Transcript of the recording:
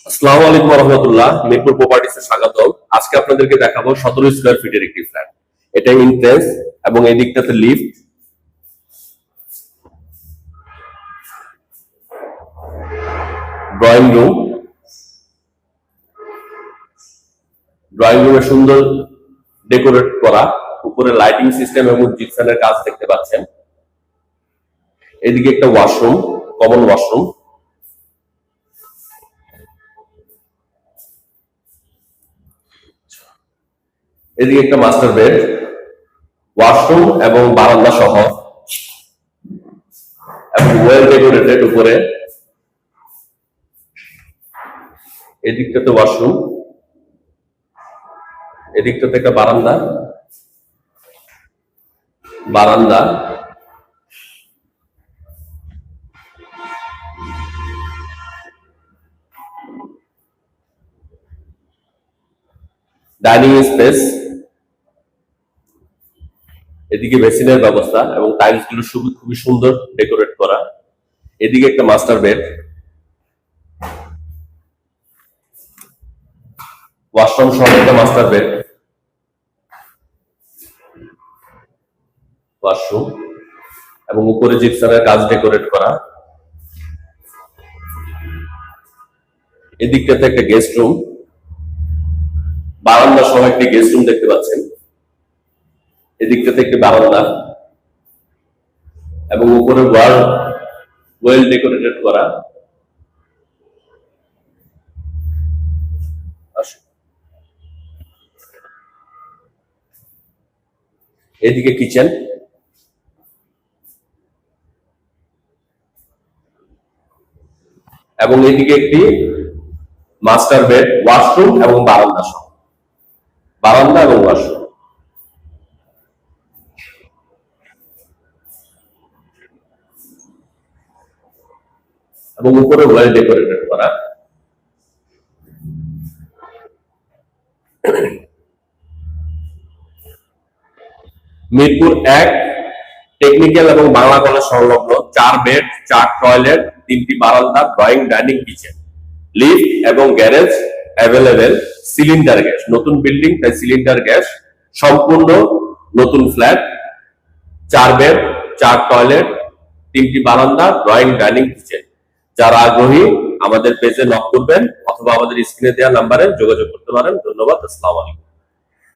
আসসালামু আলাইকুম রহমতুল্লাহ। মিরপুর প্রপার্টিসে স্বাগত। আজকে আপনাদেরকে দেখাবো 17 স্কয়ার ফিটের একটি ফ্ল্যাট। এটা ইন্ট্রেন্স এবং এই দিকটাতে লিফট, ড্রয়িং রুম। ড্রয়িং রুমে সুন্দর ডেকোরেট করা, উপরে লাইটিং সিস্টেম এবং জিপসানের কাজ দেখতে পাচ্ছেন। এদিকে একটা ওয়াশরুম, কমন ওয়াশরুম। এদিকে একটা মাস্টার বেড, ওয়াশরুম এবং বারান্দা সহ এবং ওয়েল ডেকোরেটেড উপরে। এদিকটাতে ওয়াশরুম, এদিকটাতে একটা বারান্দা, বারান্দা ডাইনিং স্পেস, এদিকে বেসিনের ব্যবস্থা এবং টাইলস গুলো খুবই সুন্দর ডেকোরেট করা। এদিকে একটা মাস্টার বেড, ওয়াশরুম সহ একটা মাস্টার বেড, ওয়াশরুম এবং উপরে জিপসানের কাজ ডেকোরেট করা। এদিকটাতে একটা গেস্ট রুম, বারান্দা সহ একটি গেস্ট রুম দেখতে পাচ্ছেন। এদিকটাতে একটি বারান্দা এবং উপরে ওয়েল ডেকোরেটেড করা। এদিকে কিচেন এবং এদিকে একটি মাস্টার বেড, ওয়াশরুম এবং বারান্দা সহ, বারান্দা এবং ওয়াশরুম এবং উপরে ওয়েল ডেকোরেটেড করা। মিরপুর 1 টেকনিক্যাল এবং বাংলা কলেজ সংলগ্ন 4 বেড, 4 টয়লেট, 3টি বারান্দা, ড্রয়িং, ডাইনিং, কিচেন, লিফট এবং গ্যারেজ অ্যাভেলেবেল। সিলিন্ডার গ্যাস, নতুন বিল্ডিং তাই সিলিন্ডার গ্যাস। সম্পূর্ণ নতুন ফ্ল্যাট, 4 বেড, 4 টয়লেট, 3টি বারান্দা, ড্রয়িং, ডাইনিং, কিচেন। যারা আগ্রহী আমাদের পেজে নক করবেন অথবা আমাদের স্ক্রিনে দেওয়া নাম্বারে যোগাযোগ করতে পারেন। ধন্যবাদ। আসসালামু আলাইকুম।